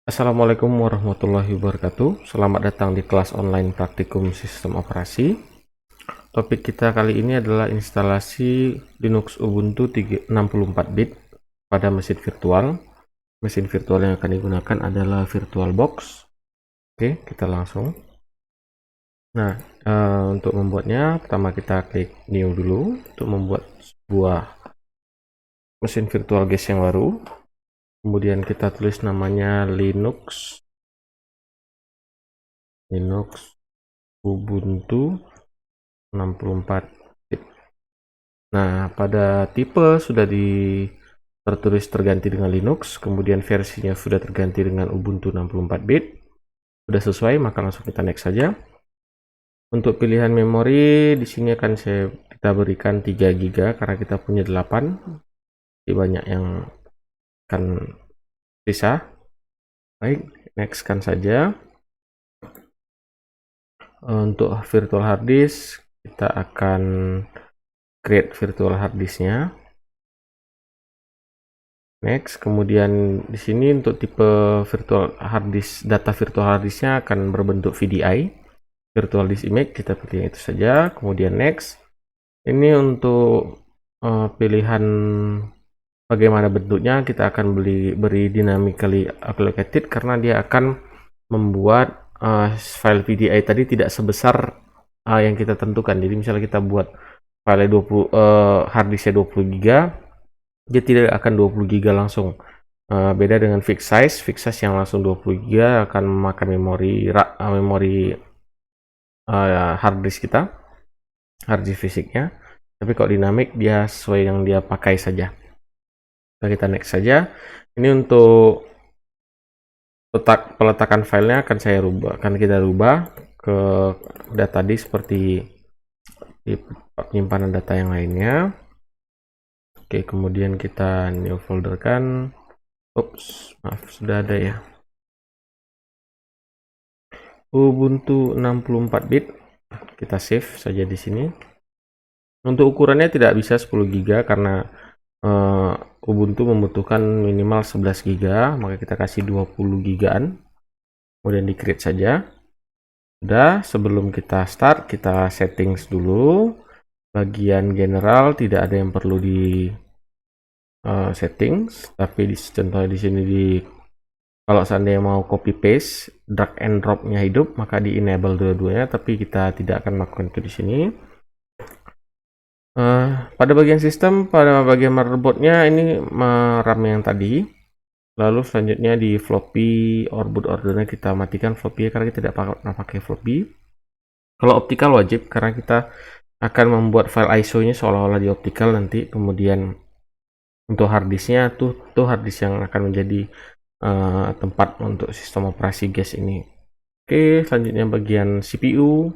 Assalamualaikum warahmatullahi wabarakatuh. Selamat datang di kelas online praktikum sistem operasi. Topik kita kali ini adalah instalasi Linux Ubuntu 64-bit pada mesin virtual. Mesin virtual yang akan digunakan adalah VirtualBox. Oke, kita langsung. Nah, untuk membuatnya, pertama kita klik New dulu untuk membuat sebuah mesin virtual guest yang baru. Kemudian kita tulis namanya Linux Ubuntu 64-bit. Nah, pada tipe sudah tertulis terganti dengan Linux, kemudian versinya sudah terganti dengan Ubuntu 64-bit. Sudah sesuai, maka langsung kita next saja. Untuk pilihan memori di sini akan kita berikan 3 GB karena kita punya 8. Jadi banyak yang akan sisa. Baik, next kan saja. Untuk virtual hard disk kita akan create virtual hard disknya. Next, kemudian di sini untuk tipe virtual hard disk, data virtual hard disknya akan berbentuk VDI, virtual disk image, kita pilih itu saja. Kemudian next, ini untuk pilihan bagaimana bentuknya kita akan beri dynamically allocated karena dia akan membuat file VDI tadi tidak sebesar yang kita tentukan. Jadi misalnya kita buat file 20 hard disknya 20 GB, dia tidak akan 20 GB langsung. Beda dengan fixed size yang langsung 20 GB akan memakan memori hard disk kita, hard disk fisiknya. Tapi kalau dinamik dia sesuai yang dia pakai saja. Nah, kita next saja. Ini untuk peletakan filenya akan kita rubah ke data disk seperti di penyimpanan data yang lainnya. Oke, kemudian kita new folder kan. Maaf, sudah ada ya. Ubuntu 64-bit. Kita save saja di sini. Untuk ukurannya tidak bisa 10 GB karena Ubuntu membutuhkan minimal 11 GB, maka kita kasih 20 GB-an. Kemudian di create saja. Sudah, sebelum kita start, kita settings dulu. Bagian general tidak ada yang perlu di settings, tapi contohnya di sini kalau seandainya mau copy paste, drag and drop-nya hidup, maka di enable dua-duanya, tapi kita tidak akan melakukan itu di sini. Pada bagian sistem, pada bagian motherboardnya ini RAM yang tadi. Lalu selanjutnya di floppy boot ordernya kita matikan floppy karena kita tidak pernah pakai floppy. Kalau optical wajib karena kita akan membuat file ISO-nya seolah-olah di optical nanti. Kemudian untuk harddisknya tuh harddisk yang akan menjadi tempat untuk sistem operasi guest ini. Oke, selanjutnya bagian CPU.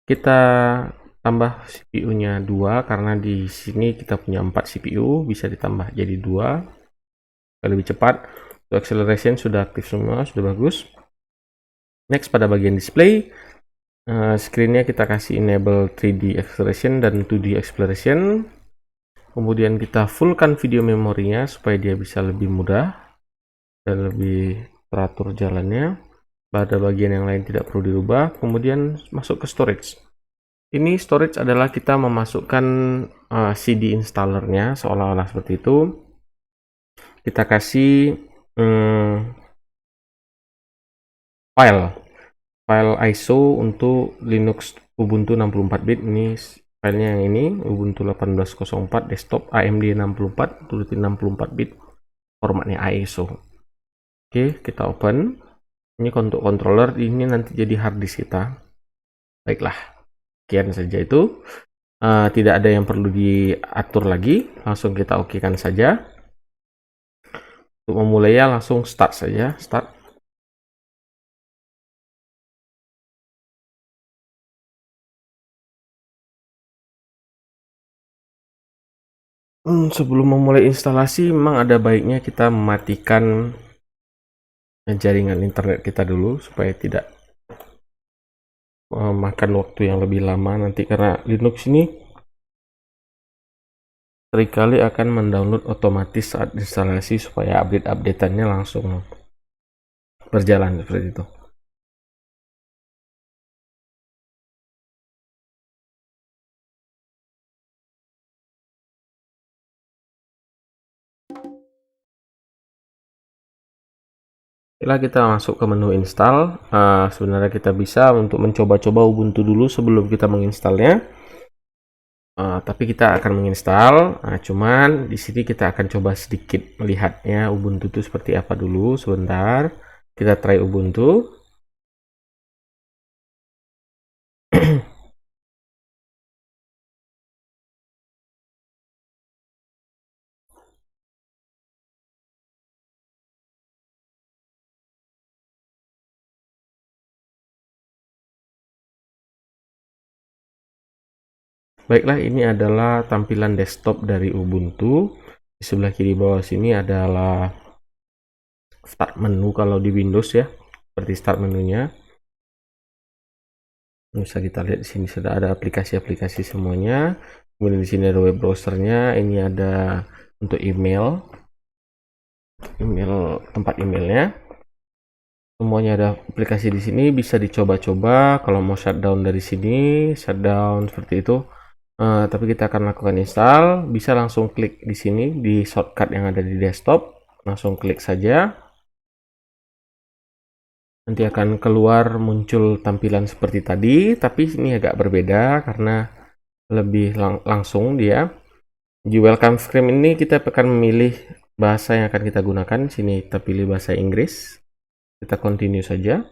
Kita tambah CPU-nya 2 karena di sini kita punya 4 CPU, bisa ditambah jadi 2 lebih cepat. Untuk acceleration sudah aktif semua, sudah bagus. Next, pada bagian display, screen-nya kita kasih enable 3D acceleration dan 2D acceleration. Kemudian kita fullkan video memorinya supaya dia bisa lebih mudah dan lebih teratur jalannya. Pada bagian yang lain tidak perlu dirubah. Kemudian masuk ke storage. Ini storage adalah kita memasukkan CD installernya seolah-olah seperti itu. Kita kasih file ISO untuk Linux Ubuntu 64-bit. Ini filenya yang ini, Ubuntu 18.04 desktop AMD 64 turutin 64-bit, formatnya ISO. Oke, kita open. Ini untuk controller, ini nanti jadi hard disk kita. Baiklah. Sekian saja itu, tidak ada yang perlu diatur lagi, langsung kita okekan saja. Untuk memulainya langsung start saja, start. Sebelum memulai instalasi, memang ada baiknya kita mematikan jaringan internet kita dulu supaya tidak makan waktu yang lebih lama nanti, karena Linux ini seringkali akan mendownload otomatis saat instalasi supaya update-updateannya langsung berjalan seperti itu. Setelah kita masuk ke menu install, sebenarnya kita bisa untuk mencoba-coba Ubuntu dulu sebelum kita menginstalnya. Tapi kita akan menginstal. Cuman di sini kita akan coba sedikit melihatnya Ubuntu itu seperti apa dulu. Sebentar, kita try Ubuntu. Baiklah, ini adalah tampilan desktop dari Ubuntu. Di sebelah kiri bawah sini adalah start menu kalau di Windows ya, seperti start menunya. Bisa kita lihat di sini sudah ada aplikasi-aplikasi semuanya. Kemudian di sini ada web browsernya. Ini ada untuk email tempat emailnya. Semuanya ada aplikasi di sini, bisa dicoba-coba. Kalau mau shutdown dari sini, shutdown seperti itu. Tapi kita akan lakukan install. Bisa langsung klik di sini di shortcut yang ada di desktop. Langsung klik saja. Nanti akan keluar muncul tampilan seperti tadi, tapi ini agak berbeda karena lebih langsung dia. Di welcome screen ini kita akan memilih bahasa yang akan kita gunakan. Sini kita pilih bahasa Inggris. Kita continue saja.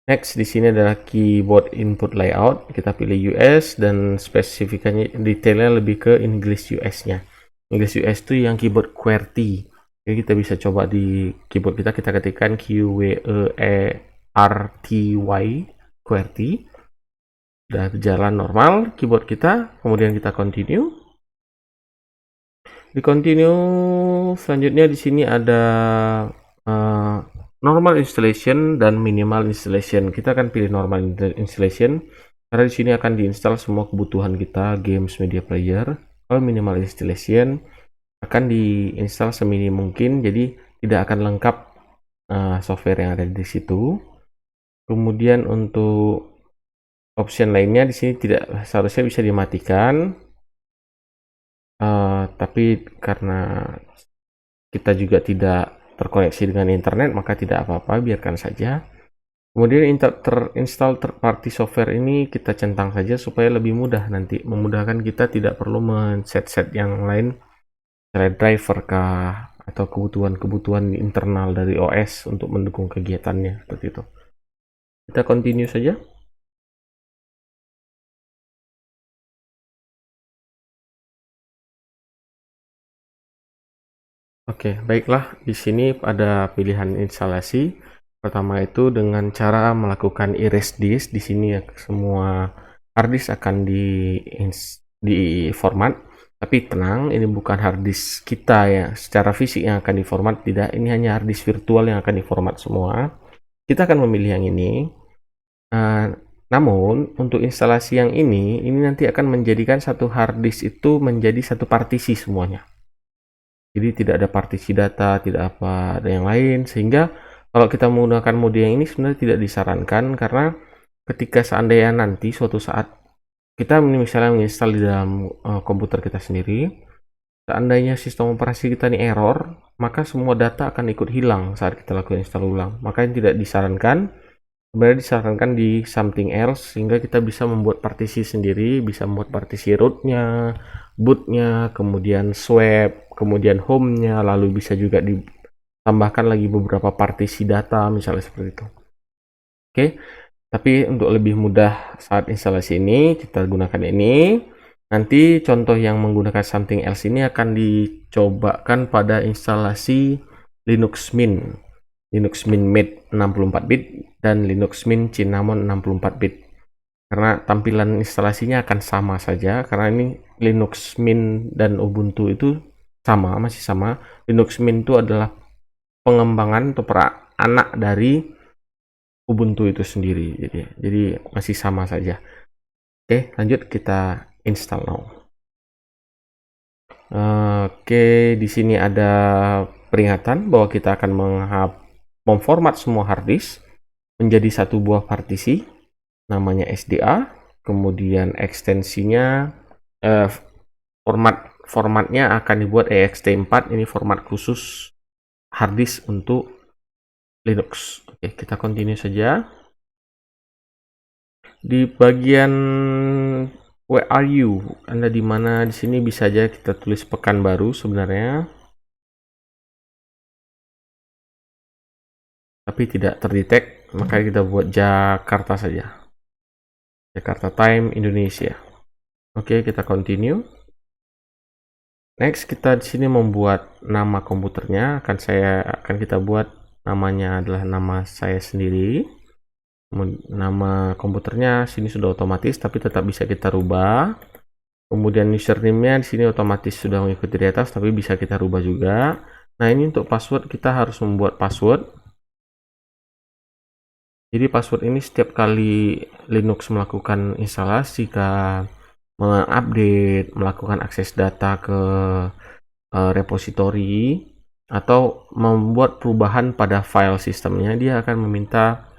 Next, di sini adalah keyboard input layout. Kita pilih US dan spesifikasinya detailnya lebih ke English US-nya. English US itu yang keyboard QWERTY. Jadi kita bisa coba di keyboard kita ketikkan QWERTY QWERTY. Sudah berjalan normal keyboard kita, kemudian kita continue. Di continue selanjutnya di sini ada normal installation dan minimal installation. Kita akan pilih normal installation karena di sini akan diinstal semua kebutuhan kita, games, media player. Kalau minimal installation akan diinstal seminim mungkin, jadi tidak akan lengkap software yang ada di situ. Kemudian untuk option lainnya di sini tidak seharusnya bisa dimatikan, tapi karena kita juga tidak terkoneksi dengan internet, maka tidak apa-apa, biarkan saja. Kemudian terinstall third party software ini kita centang saja supaya lebih mudah nanti, memudahkan kita tidak perlu men-set yang lain, misalnya driver kah atau kebutuhan-kebutuhan internal dari OS untuk mendukung kegiatannya seperti itu. Kita continue saja. Oke, baiklah. Di sini ada pilihan instalasi. Pertama itu dengan cara melakukan erase disk. Di sini ya semua harddisk akan di format. Tapi tenang, ini bukan harddisk kita ya secara fisik yang akan diformat, tidak. Ini hanya harddisk virtual yang akan diformat semua. Kita akan memilih yang ini. Namun untuk instalasi yang ini nanti akan menjadikan satu harddisk itu menjadi satu partisi semuanya. Jadi tidak ada partisi data, tidak apa ada yang lain, sehingga kalau kita menggunakan mode yang ini sebenarnya tidak disarankan karena ketika seandainya nanti suatu saat kita misalnya menginstal di dalam komputer kita sendiri, seandainya sistem operasi kita ini error, maka semua data akan ikut hilang saat kita lakukan install ulang. Maka yang tidak disarankan, sebenarnya disarankan di something else sehingga kita bisa membuat partisi sendiri, bisa membuat partisi rootnya, bootnya, kemudian swap, kemudian home-nya, lalu bisa juga ditambahkan lagi beberapa partisi data misalnya seperti itu. Oke, tapi untuk lebih mudah saat instalasi ini kita gunakan ini. Nanti contoh yang menggunakan something else ini akan dicobakan pada instalasi Linux Mint Mate 64 bit dan Linux Mint Cinnamon 64 bit. Karena tampilan instalasinya akan sama saja karena ini Linux Mint dan Ubuntu itu sama, masih sama. Linux Mint itu adalah pengembangan atau anak dari Ubuntu itu sendiri. Jadi masih sama saja. Oke, lanjut kita install now. Oke, di sini ada peringatan bahwa kita akan memformat semua hard disk menjadi satu buah partisi namanya SDA, kemudian ekstensinya formatnya akan dibuat ext4. Ini format khusus hard disk untuk Linux. Oke, kita continue saja. Di bagian where are you? Anda di mana? Di sini bisa aja kita tulis Pekanbaru sebenarnya. Tapi tidak terdetek, maka kita buat Jakarta saja. Jakarta Time Indonesia. Oke, kita continue. Next, kita di sini membuat nama komputernya. Akan kita buat namanya adalah nama saya sendiri. Nama komputernya sini sudah otomatis, tapi tetap bisa kita rubah. Kemudian username-nya di sini otomatis sudah mengikuti di atas, tapi bisa kita rubah juga. Nah, ini untuk password kita harus membuat password. Jadi password ini setiap kali Linux melakukan instalasi, mengupdate, melakukan akses data ke repository, atau membuat perubahan pada file sistemnya, dia akan meminta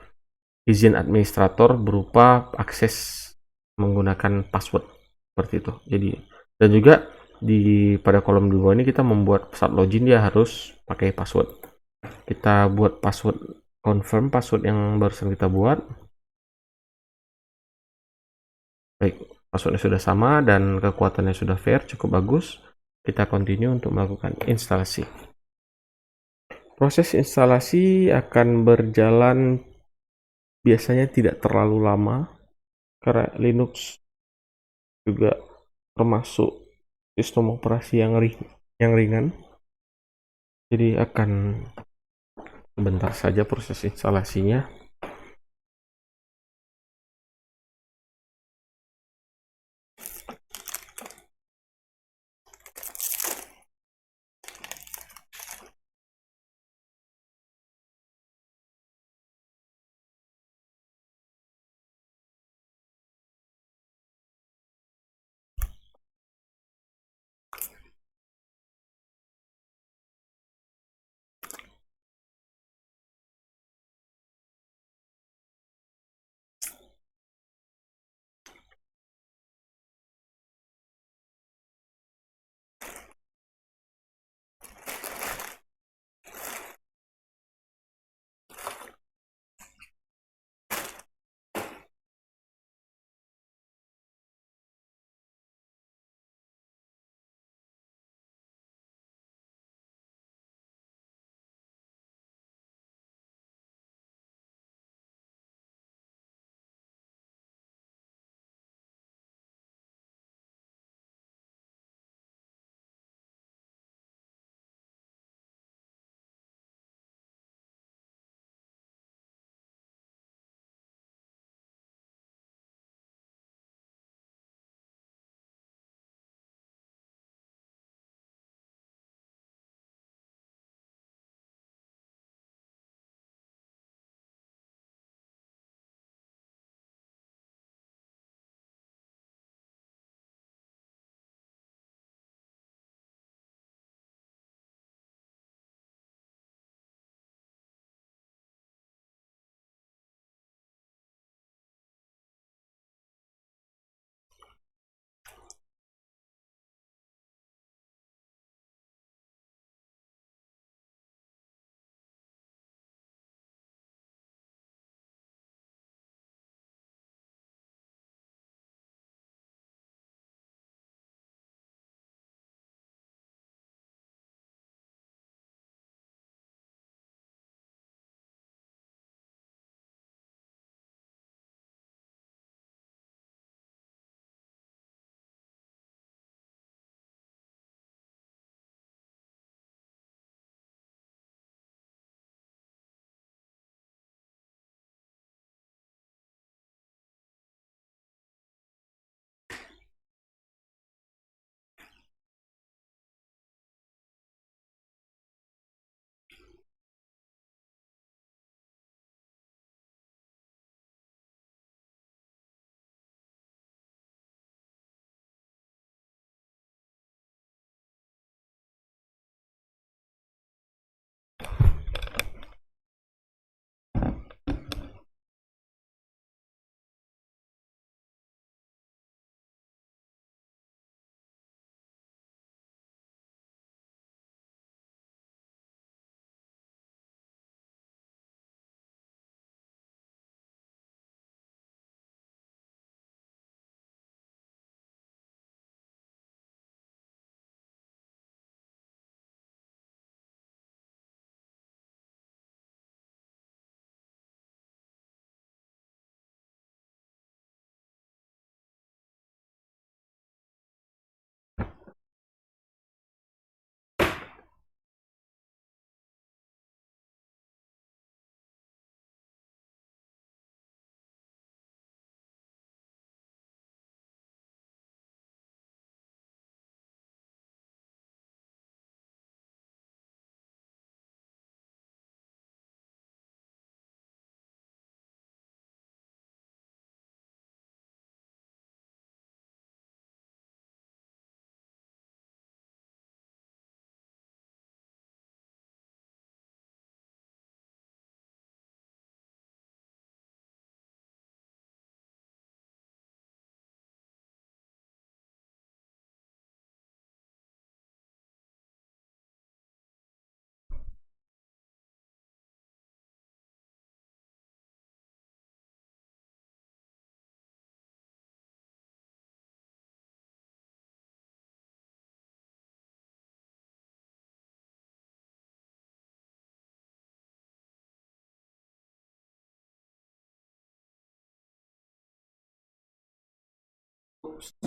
izin administrator berupa akses menggunakan password seperti itu. Jadi, dan juga pada kolom di bawah ini kita membuat saat login dia harus pakai password. Kita buat password, confirm password yang barusan kita buat. Baik, passwordnya sudah sama dan kekuatannya sudah fair, cukup bagus. Kita continue untuk melakukan instalasi. Proses instalasi akan berjalan biasanya tidak terlalu lama karena Linux juga termasuk sistem operasi yang ringan. Jadi akan sebentar saja proses instalasinya.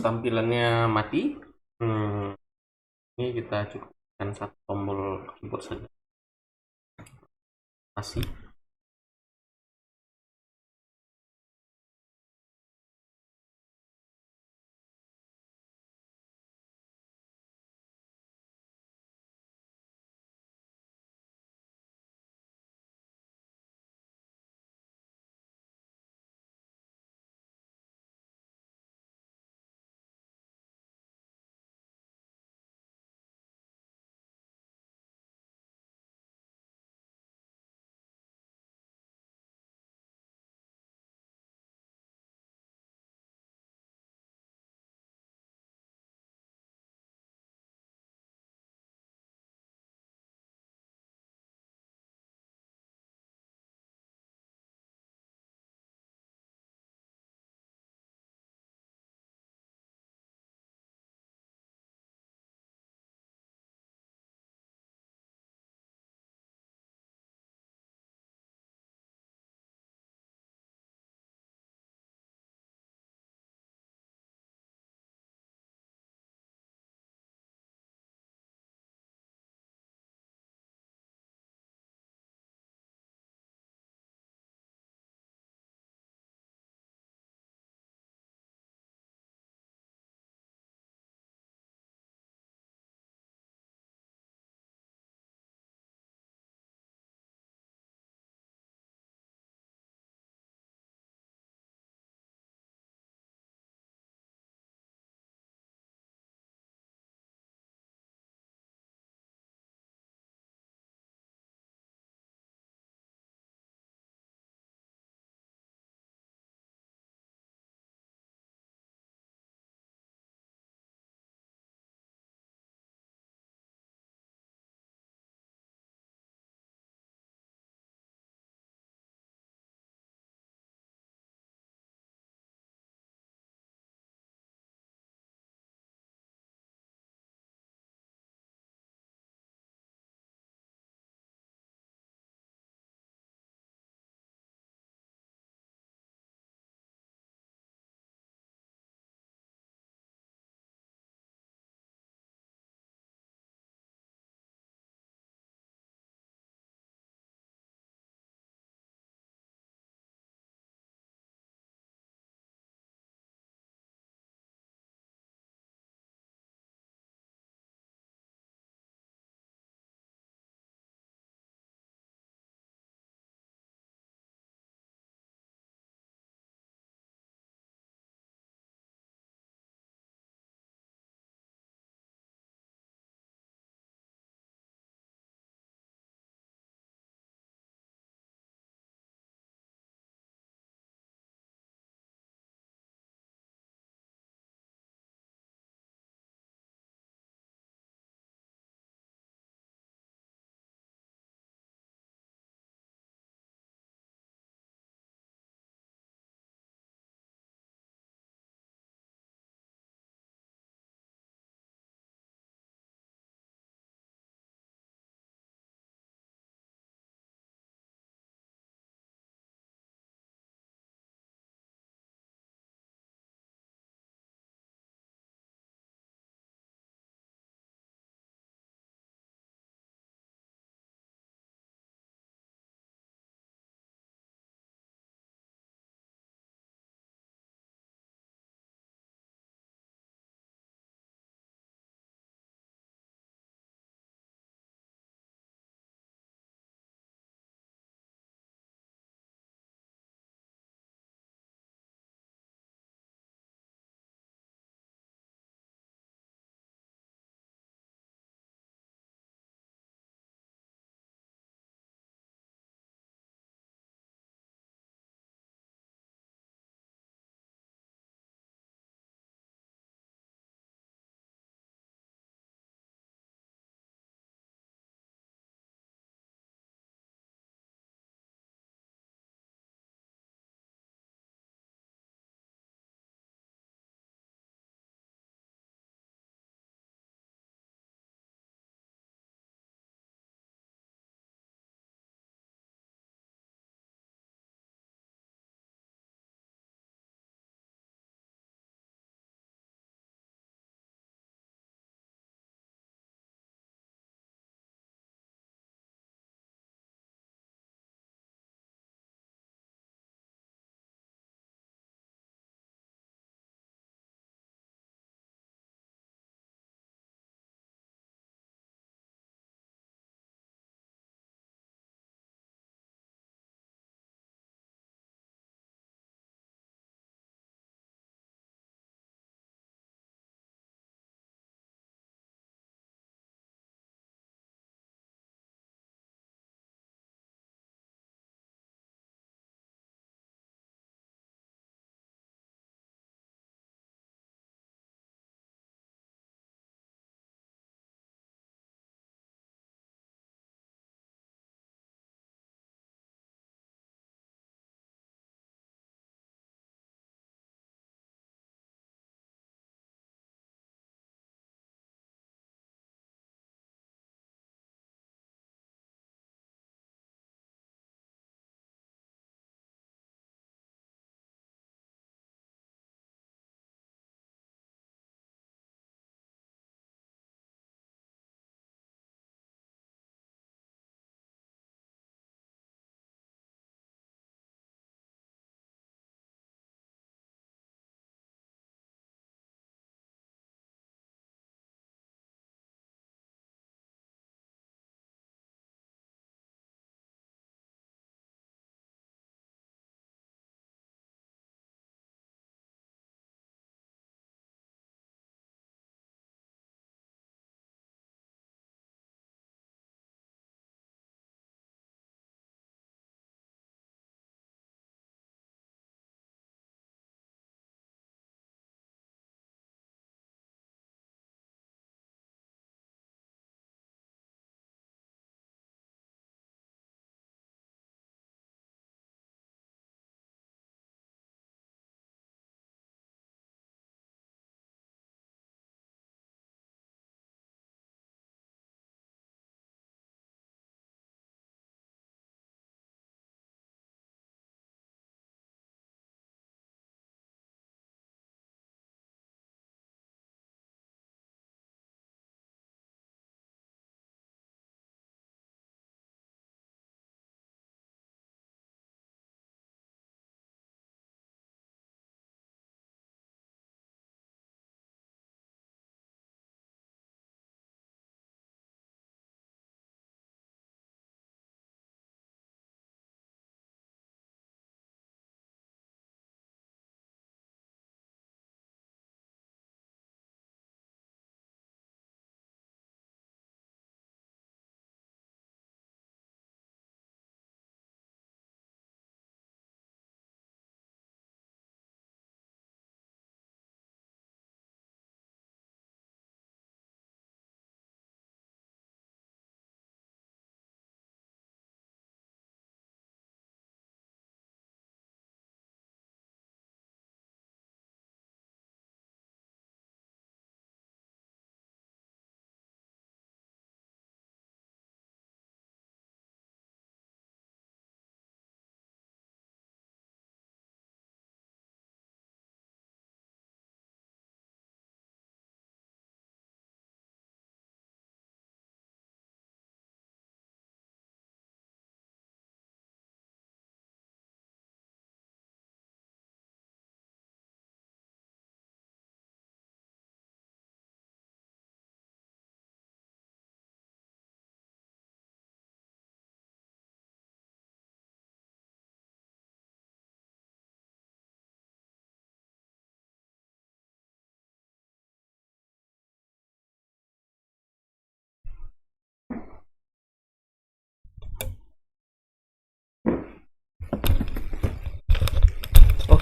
tampilannya mati, ini kita cukupkan satu tombol keyboard saja, masih.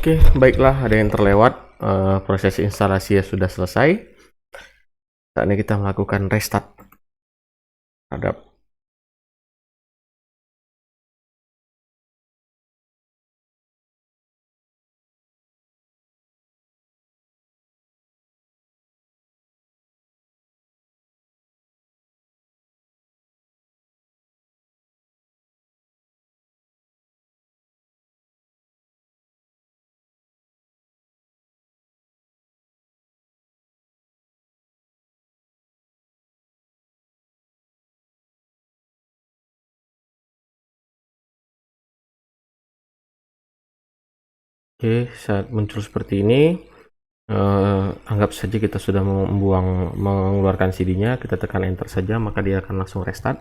Oke, baiklah, ada yang terlewat. Proses instalasi sudah selesai. Saatnya kita melakukan restart terhadap. Oke, saat muncul seperti ini, anggap saja kita sudah mengeluarkan CD-nya, kita tekan enter saja, maka dia akan langsung restart.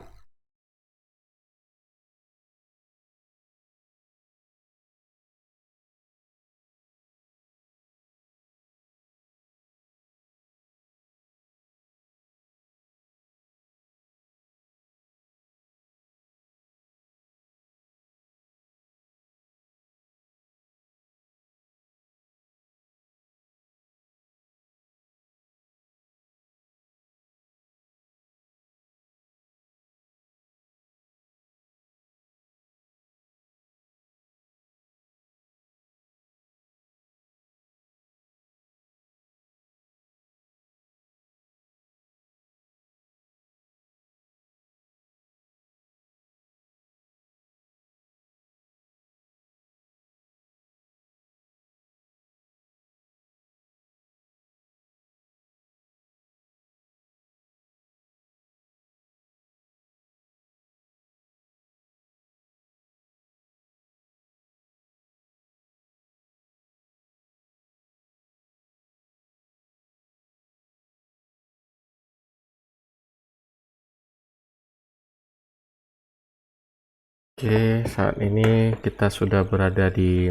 Oke, saat ini kita sudah berada di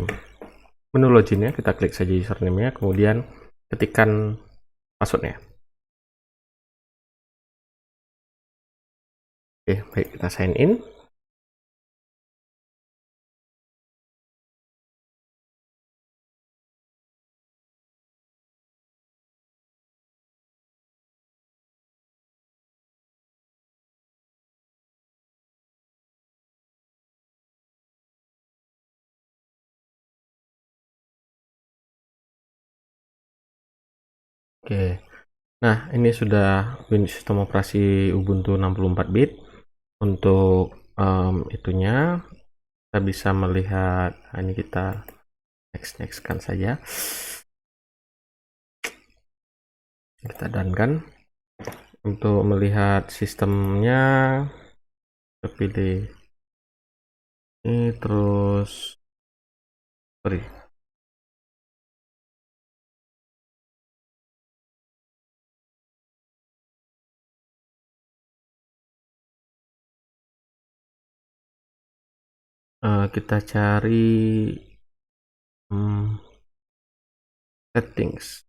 menu login ya. Kita klik saja username-nya, kemudian ketikkan passwordnya. Oke, baik, kita sign in. Oke, nah ini sudah sistem operasi Ubuntu 64 bit. Untuk itunya kita bisa melihat, ini kita next kan saja, kita done-kan. Untuk melihat sistemnya, kita pilih ini, terus sorry, kita cari settings.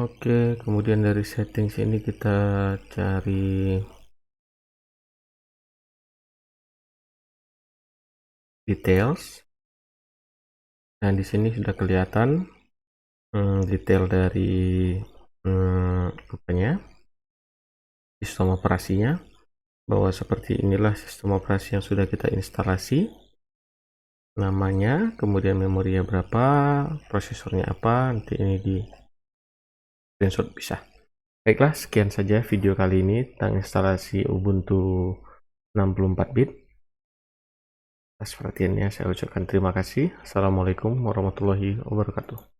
Oke, kemudian dari settings ini kita cari details. Nah, di sini sudah kelihatan detail dari sistem operasinya, bahwa seperti inilah sistem operasi yang sudah kita instalasi, namanya, kemudian memorinya berapa, prosesornya apa, nanti ini di screenshot bisa. Baiklah, sekian saja video kali ini tentang instalasi Ubuntu 64 bit. Atas perhatiannya saya ucapkan terima kasih. Assalamualaikum warahmatullahi wabarakatuh.